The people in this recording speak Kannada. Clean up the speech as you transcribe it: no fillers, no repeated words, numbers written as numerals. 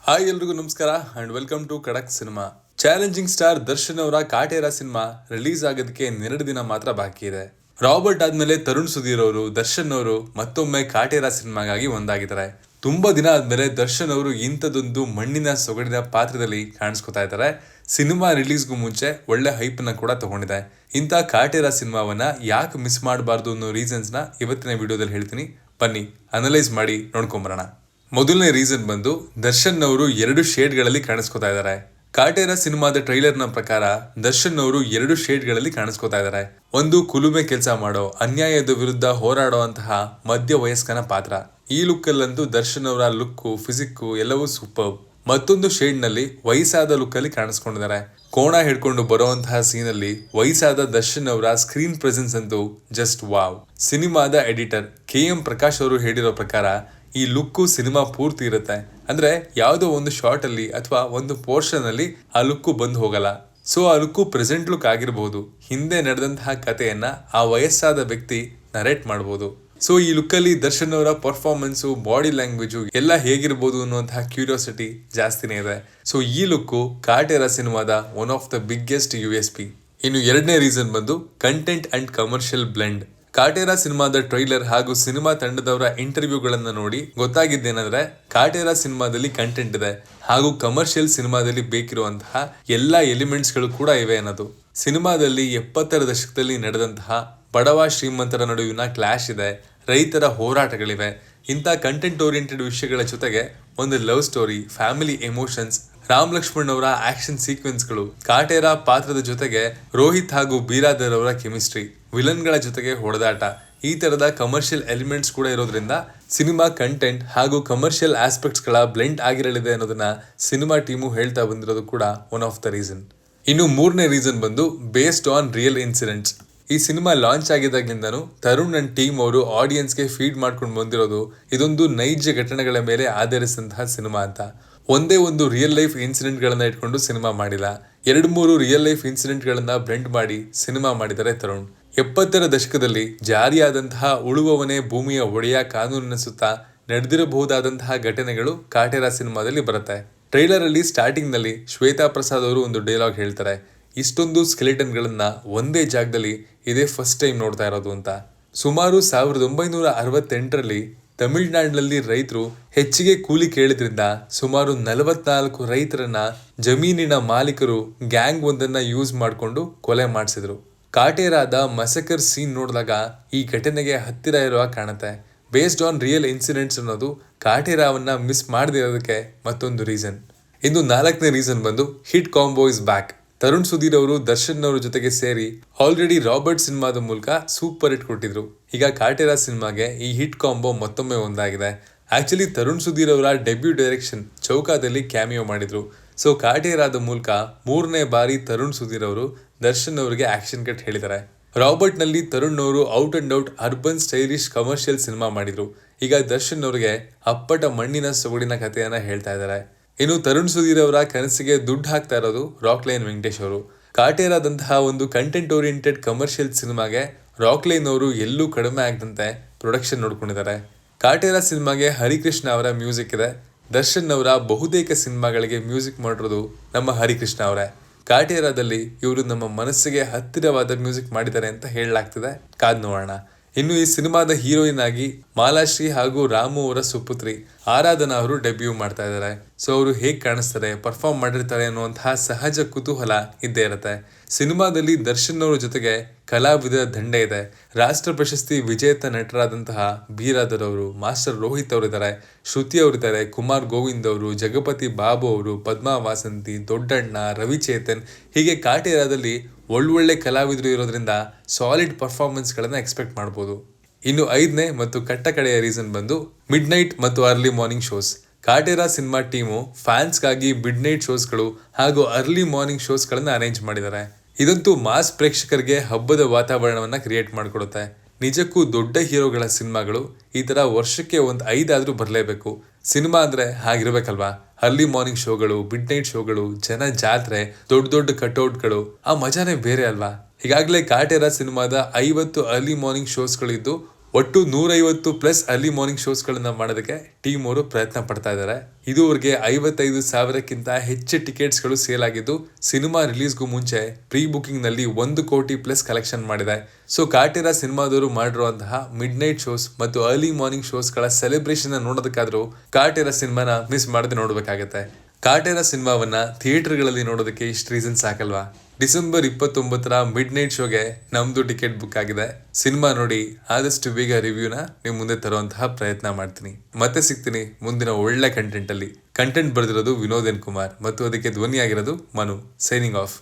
ಹಾಯ್ ಎಲ್ರಿಗೂ ನಮಸ್ಕಾರ ಅಂಡ್ ವೆಲ್ಕಮ್ ಟು ಖಡಕ್ ಸಿನಿಮಾ. ಚಾಲೆಂಜಿಂಗ್ ಸ್ಟಾರ್ ದರ್ಶನ್ ಅವರ ಕಾಟೇರ ಸಿನಿಮಾ ರಿಲೀಸ್ ಆಗೋದಕ್ಕೆ 2 ದಿನ ಮಾತ್ರ ಬಾಕಿ ಇದೆ. ರಾಬರ್ಟ್ ಆದ್ಮೇಲೆ ತರುಣ್ ಸುಧೀರ್ ಅವರು, ದರ್ಶನ್ ಅವರು ಮತ್ತೊಮ್ಮೆ ಕಾಟೇರ ಸಿನಿಮಾಗಾಗಿ ಒಂದಾಗಿದ್ದಾರೆ. ತುಂಬಾ ದಿನ ಆದ್ಮೇಲೆ ದರ್ಶನ್ ಅವರು ಇಂಥದೊಂದು ಮಣ್ಣಿನ ಸೊಗಡಿನ ಪಾತ್ರದಲ್ಲಿ ಕಾಣಿಸ್ಕೊತಾ ಇದ್ದಾರೆ. ಸಿನಿಮಾ ರಿಲೀಸ್ಗೂ ಮುಂಚೆ ಒಳ್ಳೆ ಹೈಪ್ ನ ಕೂಡ ತಗೊಂಡಿದೆ. ಇಂಥ ಕಾಟೇರ ಸಿನಿಮಾವನ್ನ ಯಾಕೆ ಮಿಸ್ ಮಾಡಬಾರ್ದು ಅನ್ನೋ ರೀಸನ್ಸ್ ನ ಇವತ್ತಿನ ವಿಡಿಯೋದಲ್ಲಿ ಹೇಳ್ತೀನಿ. ಬನ್ನಿ ಅನಲೈಸ್ ಮಾಡಿ ನೋಡ್ಕೊಂಬರೋಣ. ಮೊದಲನೇ ರೀಸನ್ ಬಂದು ದರ್ಶನ್ ಅವರು 2 ಶೇಡ್ಗಳಲ್ಲಿ ಕಾಣಿಸ್ಕೊತಾ ಇದ್ದಾರೆ. ಕಾಟೇರ ಸಿನಿಮಾದ ಟ್ರೈಲರ್ ನ ಪ್ರಕಾರ ದರ್ಶನ್ ಅವರು 2 ಶೇಡ್ಗಳಲ್ಲಿ ಕಾಣಿಸ್ಕೊತಾ ಇದ್ದಾರೆ. ಒಂದು ಕುಲುಮೆ ಕೆಲಸ ಮಾಡೋ, ಅನ್ಯಾಯದ ವಿರುದ್ಧ ಹೋರಾಡೋ ಅಂತಹ ಮಧ್ಯ ವಯಸ್ಕನ ಪಾತ್ರ. ಈ ಲುಕ್ ಅಲ್ಲಂತೂ ದರ್ಶನ್ ಅವರ ಲುಕ್, ಫಿಸಿಕ್ ಎಲ್ಲವೂ ಸೂಪರ್. ಮತ್ತೊಂದು ಶೇಡ್ ನಲ್ಲಿ ವಯಸ್ಸಾದ ಲುಕ್ ಅಲ್ಲಿ ಕಾಣಿಸ್ಕೊಂಡಿದ್ದಾರೆ. ಕೋಣ ಹಿಡ್ಕೊಂಡು ಬರುವಂತಹ ಸೀನ್ ಅಲ್ಲಿ ವಯಸ್ಸಾದ ದರ್ಶನ್ ಅವರ ಸ್ಕ್ರೀನ್ ಪ್ರೆಸೆನ್ಸ್ ಅಂತೂ ಜಸ್ಟ್ ವಾವ್. ಸಿನಿಮಾದ ಎಡಿಟರ್ KM ಪ್ರಕಾಶ್ ಅವರು ಹೇಳಿರೋ ಪ್ರಕಾರ ಈ ಲುಕ್ಕು ಸಿನಿಮಾ ಪೂರ್ತಿ ಇರುತ್ತೆ. ಅಂದ್ರೆ ಯಾವುದೋ ಒಂದು ಶಾರ್ಟ್ ಅಲ್ಲಿ ಅಥವಾ ಒಂದು ಪೋರ್ಷನ್ ಅಲ್ಲಿ ಆ ಲುಕ್ಕು ಬಂದು ಹೋಗಲ್ಲ. ಸೊ ಆ ಲುಕ್ಕು ಪ್ರೆಸೆಂಟ್ ಲುಕ್ ಆಗಿರಬಹುದು. ಹಿಂದೆ ನಡೆದಂತಹ ಕಥೆಯನ್ನ ಆ ವಯಸ್ಸಾದ ವ್ಯಕ್ತಿ ನರೇಟ್ ಮಾಡಬಹುದು. ಸೊ ಈ ಲುಕ್ ಅಲ್ಲಿ ದರ್ಶನ್ ಅವರ ಪರ್ಫಾರ್ಮೆನ್ಸು, ಬಾಡಿ ಲ್ಯಾಂಗ್ವೇಜು ಎಲ್ಲ ಹೇಗಿರ್ಬೋದು ಅನ್ನುವಂತಹ ಕ್ಯೂರಿಯಾಸಿಟಿ ಜಾಸ್ತಿನೇ ಇದೆ. ಸೊ ಈ ಲುಕ್ಕು ಕಾಟೇರ ಸಿನಿಮಾದ one of the biggest USP. ಇನ್ನು ಎರಡನೇ ರೀಸನ್ ಬಂದು content and commercial blend. Kaatera ಸಿನಿಮಾದ ಟ್ರೈಲರ್ ಹಾಗೂ ಸಿನಿಮಾ ತಂಡದವರ ಇಂಟರ್ವ್ಯೂಗಳನ್ನ ನೋಡಿ ಗೊತ್ತಾಗಿದ್ದೇನೆಂದ್ರೆ ಕಾಟೇರ ಸಿನಿಮಾದಲ್ಲಿ ಕಂಟೆಂಟ್ ಇದೆ ಹಾಗೂ ಕಮರ್ಷಿಯಲ್ ಸಿನಿಮಾದಲ್ಲಿ ಬೇಕಿರುವಂತಹ ಎಲ್ಲಾ ಎಲಿಮೆಂಟ್ಸ್ ಗಳು ಕೂಡ ಇವೆ ಅನ್ನೋದು. ಸಿನಿಮಾದಲ್ಲಿ 70ರ ದಶಕದಲ್ಲಿ ನಡೆದಂತಹ ಬಡವ ಶ್ರೀಮಂತರ ನಡುವಿನ ಕ್ಲಾಶ್ ಇದೆ, ರೈತರ ಹೋರಾಟಗಳಿವೆ. ಇಂಥ ಕಂಟೆಂಟ್ ಓರಿಯೆಂಟೆಡ್ ವಿಷಯಗಳ ಜೊತೆಗೆ ಒಂದು love story, family emotions, Ram Lakshman ಅವರ ಆಕ್ಷನ್ ಸೀಕ್ವೆನ್ಸ್ಗಳು, ಕಾಟೇರ ಪಾತ್ರದ ಜೊತೆಗೆ ರೋಹಿತ್ ಹಾಗೂ ಬೀರಾದರ್ ಅವರ ಕೆಮಿಸ್ಟ್ರಿ, ವಿಲನ್ ಗಳ ಜೊತೆಗೆ ಹೊಡೆದಾಟ, ಈ ತರದ ಕಮರ್ಷಿಯಲ್ ಎಲಿಮೆಂಟ್ಸ್ ಕೂಡ ಇರೋದ್ರಿಂದ ಸಿನಿಮಾ ಕಂಟೆಂಟ್ ಹಾಗೂ ಕಮರ್ಷಿಯಲ್ ಆಸ್ಪೆಕ್ಟ್ಸ್ ಗಳ ಬ್ಲೆಂಡ್ ಆಗಿರಲಿದೆ ಅನ್ನೋದನ್ನ ಸಿನಿಮಾ ಟೀಮು ಹೇಳ್ತಾ ಬಂದಿರೋದು ಕೂಡ ಒನ್ ಆಫ್ ದ ರೀಸನ್. ಇನ್ನು ಮೂರನೇ ರೀಸನ್ ಬಂದು ಬೇಸ್ಡ್ ಆನ್ ರಿಯಲ್ ಇನ್ಸಿಡೆಂಟ್ಸ್. ಈ ಸಿನಿಮಾ ಲಾಂಚ್ ಆಗಿದಾಗ್ಲಿಂದನೂ ತರುಣ್ ಅಂಡ್ ಟೀಮ್ ಅವರು ಆಡಿಯನ್ಸ್ಗೆ ಫೀಡ್ ಮಾಡ್ಕೊಂಡು ಬಂದಿರೋದು ಇದೊಂದು ನೈಜ ಘಟನೆಗಳ ಮೇಲೆ ಆಧರಿಸಿದಂತಹ ಸಿನಿಮಾ ಅಂತ. ಒಂದೇ ಒಂದು ರಿಯಲ್ ಲೈಫ್ ಇನ್ಸಿಡೆಂಟ್ ಗಳನ್ನ ಇಟ್ಕೊಂಡು ಸಿನಿಮಾ ಮಾಡಿಲ್ಲ, 2-3 ರಿಯಲ್ ಲೈಫ್ ಇನ್ಸಿಡೆಂಟ್ ಗಳನ್ನ ಬ್ಲೆಂಡ್ ಮಾಡಿ ಸಿನಿಮಾ ಮಾಡಿದ್ದಾರೆ ತರುಣ್. 70ರ ದಶಕದಲ್ಲಿ ಜಾರಿಯಾದಂತಹ ಉಳುವವನೇ ಭೂಮಿಯ ಒಡೆಯ ಕಾನೂನಿನ ಸುತ್ತ ನಡೆದಿರಬಹುದಾದಂತಹ ಘಟನೆಗಳು ಕಾಟೇರ ಸಿನಿಮಾದಲ್ಲಿ ಬರುತ್ತೆ. ಟ್ರೈಲರ್ ಅಲ್ಲಿ ಸ್ಟಾರ್ಟಿಂಗ್ ನಲ್ಲಿ ಶ್ವೇತಾ ಪ್ರಸಾದ್ ಅವರು ಒಂದು ಡೈಲಾಗ್ ಹೇಳ್ತಾರೆ, ಇಷ್ಟೊಂದು ಸ್ಕೆಲಿಟನ್ ಗಳನ್ನ ಒಂದೇ ಜಾಗದಲ್ಲಿ ಇದೇ ಫಸ್ಟ್ ಟೈಮ್ ನೋಡ್ತಾ ಇರೋದು ಅಂತ. ಸುಮಾರು 1968ರಲ್ಲಿ ತಮಿಳುನಾಡಿನಲ್ಲಿ ರೈತರು ಹೆಚ್ಚಿಗೆ ಕೂಲಿ ಕೇಳಿದ್ರಿಂದ ಸುಮಾರು 44 ರೈತರನ್ನ ಜಮೀನಿನ ಮಾಲೀಕರು ಗ್ಯಾಂಗ್ ಒಂದನ್ನ ಯೂಸ್ ಮಾಡಿಕೊಂಡು ಕೊಲೆ ಮಾಡಿಸಿದ್ರು. ಕಾಟೇರಾದ ಮಸಕರ್ ಸೀನ್ ನೋಡಿದಾಗ ಈ ಘಟನೆಗೆ ಹತ್ತಿರ ಇರುವ ಕಾಣುತ್ತೆ. ಬೇಸ್ಡ್ ಆನ್ ರಿಯಲ್ ಇನ್ಸಿಡೆಂಟ್ಸ್ ಅನ್ನೋದು ಕಾಟೇರಾವನ್ನ ಮಿಸ್ ಮಾಡದಿರೋದಕ್ಕೆ ಮತ್ತೊಂದು ರೀಸನ್. ಇನ್ನು 4ನೇ ರೀಸನ್ ಬಂದು hit combo is back. Tarun Sudhir ಅವರು ದರ್ಶನ್ ಅವರ ಜೊತೆಗೆ ಸೇರಿ ಆಲ್ರೆಡಿ ರಾಬರ್ಟ್ ಸಿನಿಮಾದ ಮೂಲಕ ಸೂಪರ್ ಹಿಟ್ ಕೊಟ್ಟಿದ್ರು. ಈಗ ಕಾಟೇರ ಸಿನಿಮಾಗೆ ಈ ಹಿಟ್ ಕಾಂಬೋ ಮತ್ತೊಮ್ಮೆ ಒಂದಾಗಿದೆ. ಆಕ್ಚುಲಿ ತರುಣ್ ಸುಧೀರ್ ಅವರ ಡೆಬ್ಯೂ ಡೈರೆಕ್ಷನ್ ಚೌಕಾದಲ್ಲಿ ಕ್ಯಾಮಿಯೋ ಮಾಡಿದ್ರು. ಸೊ ಕಾಟೇರಾದ ಮೂಲಕ 3ನೇ ಬಾರಿ ತರುಣ್ ಸುಧೀರ್ ಅವರು ದರ್ಶನ್ ಅವರಿಗೆ ಆಕ್ಷನ್ ಕಟ್ ಹೇಳಿದ್ದಾರೆ. ರಾಬರ್ಟ್ ನಲ್ಲಿ ತರುಣ್ ಅವರು out and out urban stylish commercial cinema ಮಾಡಿದ್ರು. ಈಗ ದರ್ಶನ್ ಅವರಿಗೆ ಅಪ್ಪಟ ಮಣ್ಣಿನ ಸೊಗಡಿನ ಕಥೆಯನ್ನ ಹೇಳ್ತಾ ಇದ್ದಾರೆ. ಇನ್ನು ತರುಣ್ ಸುಧೀರ್ ಅವರ ಕನಸಿಗೆ ದುಡ್ಡು ಹಾಕ್ತಾ ಇರೋದು ರಾಕ್ಲೈನ್ ವೆಂಕಟೇಶ್ ಅವರು. ಕಾಟೇರಾದಂತಹ ಒಂದು ಕಂಟೆಂಟ್ ಓರಿಯೆಂಟೆಡ್ ಕಮರ್ಷಿಯಲ್ ಸಿನಿಮಾಗೆ ರಾಕ್ಲೈನ್ ಅವರು ಎಲ್ಲೂ ಕಡಿಮೆ ಆಗದಂತೆ ಪ್ರೊಡಕ್ಷನ್ ನೋಡ್ಕೊಂಡಿದ್ದಾರೆ. ಕಾಟೇರ ಸಿನಿಮಾಗೆ ಹರಿಕೃಷ್ಣ ಅವರ ಮ್ಯೂಸಿಕ್ ಇದೆ. ದರ್ಶನ್ ಅವರ ಬಹುತೇಕ ಸಿನಿಮಾಗಳಿಗೆ ಮ್ಯೂಸಿಕ್ ಮಾಡಿರೋದು ನಮ್ಮ ಹರಿಕೃಷ್ಣ ಅವರೇ. ಕಾಟೇರಾದಲ್ಲಿ ಇವರು ನಮ್ಮ ಮನಸ್ಸಿಗೆ ಹತ್ತಿರವಾದ ಮ್ಯೂಸಿಕ್ ಮಾಡಿದ್ದಾರೆ ಅಂತ ಹೇಳಲಾಗ್ತಿದೆ, ಕಾದ್ ನೋಡೋಣ. ಇನ್ನು ಈ ಸಿನಿಮಾದ ಹೀರೋಯಿನ್ ಆಗಿ ಮಾಲಾಶ್ರೀ ಹಾಗೂ ರಾಮು ಅವರ ಸುಪುತ್ರಿ ಆರಾಧನಾ ಅವರು ಡೆಬ್ಯೂ ಮಾಡ್ತಾ ಇದ್ದಾರೆ. ಸೊ ಅವರು ಹೇಗೆ ಕಾಣಿಸ್ತಾರೆ, ಪರ್ಫಾರ್ಮ್ ಮಾಡಿರ್ತಾರೆ ಅನ್ನುವಂತಹ ಸಹಜ ಕುತೂಹಲ ಇದ್ದೇ ಇರುತ್ತೆ. ಸಿನಿಮಾದಲ್ಲಿ ದರ್ಶನ್ ಅವರ ಜೊತೆಗೆ ಕಲಾವಿದರ ದಂಡೆ ಇದೆ. ರಾಷ್ಟ್ರ ಪ್ರಶಸ್ತಿ ವಿಜೇತ ನಟರಾದಂತಹ ಬೀರಾದರ್ ಅವರು, ಮಾಸ್ಟರ್ ರೋಹಿತ್ ಅವರಿದ್ದಾರೆ, ಶ್ರುತಿ ಅವರಿದ್ದಾರೆ, ಕುಮಾರ್ ಗೋವಿಂದ್ ಅವರು, ಜಗಪತಿ ಬಾಬು ಅವರು, ಪದ್ಮಾ ವಾಸಂತಿ, ದೊಡ್ಡಣ್ಣ, ರವಿಚೇತನ್, ಹೀಗೆ ಕಾಟೇರಾದಲ್ಲಿ ಒಳ್ಳೊಳ್ಳೆ ಕಲಾವಿದರು ಇರೋದ್ರಿಂದ ಸಾಲಿಡ್ ಪರ್ಫಾರ್ಮೆನ್ಸ್ ಗಳನ್ನ ಎಕ್ಸ್ಪೆಕ್ಟ್ ಮಾಡಬಹುದು. ಇನ್ನು 5ನೇ ಮತ್ತು ಕಟ್ಟಕಡೆಯ ರೀಸನ್ ಬಂದು ಮಿಡ್ ನೈಟ್ ಮತ್ತು early morning shows. Kaatera cinema team ಫ್ಯಾನ್ಸ್ಗಾಗಿ ಮಿಡ್ ನೈಟ್ ಶೋಸ್ಗಳು ಹಾಗೂ ಅರ್ಲಿ ಮಾರ್ನಿಂಗ್ ಶೋಸ್ ಗಳನ್ನ ಅರೇಂಜ್ ಮಾಡಿದ್ದಾರೆ. ಇದಂತೂ ಮಾಸ್ ಪ್ರೇಕ್ಷಕರಿಗೆ ಹಬ್ಬದ ವಾತಾವರಣವನ್ನ ಕ್ರಿಯೇಟ್ ಮಾಡಿಕೊಡುತ್ತೆ. ನಿಜಕ್ಕೂ ದೊಡ್ಡ ಹೀರೋಗಳ ಸಿನಿಮಾಗಳು ಈ ತರ ವರ್ಷಕ್ಕೆ 5 ಆದ್ರೂ ಬರಲೇಬೇಕು. ಸಿನಿಮಾ ಅಂದ್ರೆ ಹಾಗಿರ್ಬೇಕಲ್ವಾ. ಅರ್ಲಿ ಮಾರ್ನಿಂಗ್ ಶೋಗಳು, ಮಿಡ್ ನೈಟ್ ಶೋಗಳು, ಜನ ಜಾತ್ರೆ, ದೊಡ್ಡ ದೊಡ್ಡ ಕಟ್ಔಟ್ಗಳು, ಆ ಮಜಾನೇ ಬೇರೆ ಅಲ್ವಾ. ಈಗಾಗಲೇ ಕಾಟೇರ ಸಿನಿಮಾದ 50 ಅರ್ಲಿ ಮಾರ್ನಿಂಗ್ ಶೋಸ್ಗಳಿದ್ದು ಒಟ್ಟು 150+ ಅರ್ಲಿ ಮಾರ್ನಿಂಗ್ ಶೋಸ್ಗಳನ್ನ ಮಾಡೋದಕ್ಕೆ ಟೀಮ್ ಅವರು ಪ್ರಯತ್ನ ಪಡ್ತಾ ಇದ್ದಾರೆ. ಇದುವರೆಗೆ 55,000ಕ್ಕಿಂತ ಹೆಚ್ಚು ಟಿಕೆಟ್ಸ್ಗಳು ಸೇಲ್ ಆಗಿದ್ದು, ಸಿನಿಮಾ ರಿಲೀಸ್ಗೂ ಮುಂಚೆ ಪ್ರೀ ಬುಕಿಂಗ್ ನಲ್ಲಿ 1 ಕೋಟಿ+ ಕಲೆಕ್ಷನ್ ಮಾಡಿದೆ. ಸೊ ಕಾಟೇರ ಸಿನಿಮಾದವರು ಮಾಡಿರುವಂತಹ ಮಿಡ್ ನೈಟ್ ಶೋಸ್ ಮತ್ತು ಅರ್ಲಿ ಮಾರ್ನಿಂಗ್ ಶೋಸ್ಗಳ ಸೆಲೆಬ್ರೇಷನ್ ನೋಡೋದಕ್ಕಾದ್ರೂ ಕಾಟೇರ ಸಿನಿಮಾನ ಮಿಸ್ ಮಾಡದೆ ನೋಡ್ಬೇಕಾಗತ್ತೆ. ಕಾಟೇರ ಸಿನಿಮಾವನ್ನ ಥಿಯೇಟರ್ಗಳಲ್ಲಿ ನೋಡೋದಕ್ಕೆ ಇಷ್ಟು ರೀಸನ್ ಸಾಕಲ್ವಾ? ಡಿಸೆಂಬರ್ 29ರ ಮಿಡ್ ನೈಟ್ ಶೋಗೆ ನಮ್ದು ಟಿಕೆಟ್ ಬುಕ್ ಆಗಿದೆ. ಸಿನಿಮಾ ನೋಡಿ ಆದಷ್ಟು ಬೇಗ ರಿವ್ಯೂನ ನಿಮ್ ಮುಂದೆ ತರುವಂತಹ ಪ್ರಯತ್ನ ಮಾಡ್ತೀನಿ. ಮತ್ತೆ ಸಿಗ್ತೀನಿ ಮುಂದಿನ ಒಳ್ಳೆ ಕಂಟೆಂಟ್ ಅಲ್ಲಿ. ಕಂಟೆಂಟ್ ಬರೆದಿರೋದು ವಿನೋದ್ ಎನ್ ಕುಮಾರ್ ಮತ್ತು ಅದಕ್ಕೆ ಧ್ವನಿಯಾಗಿರೋದು ಮನು. Signing off.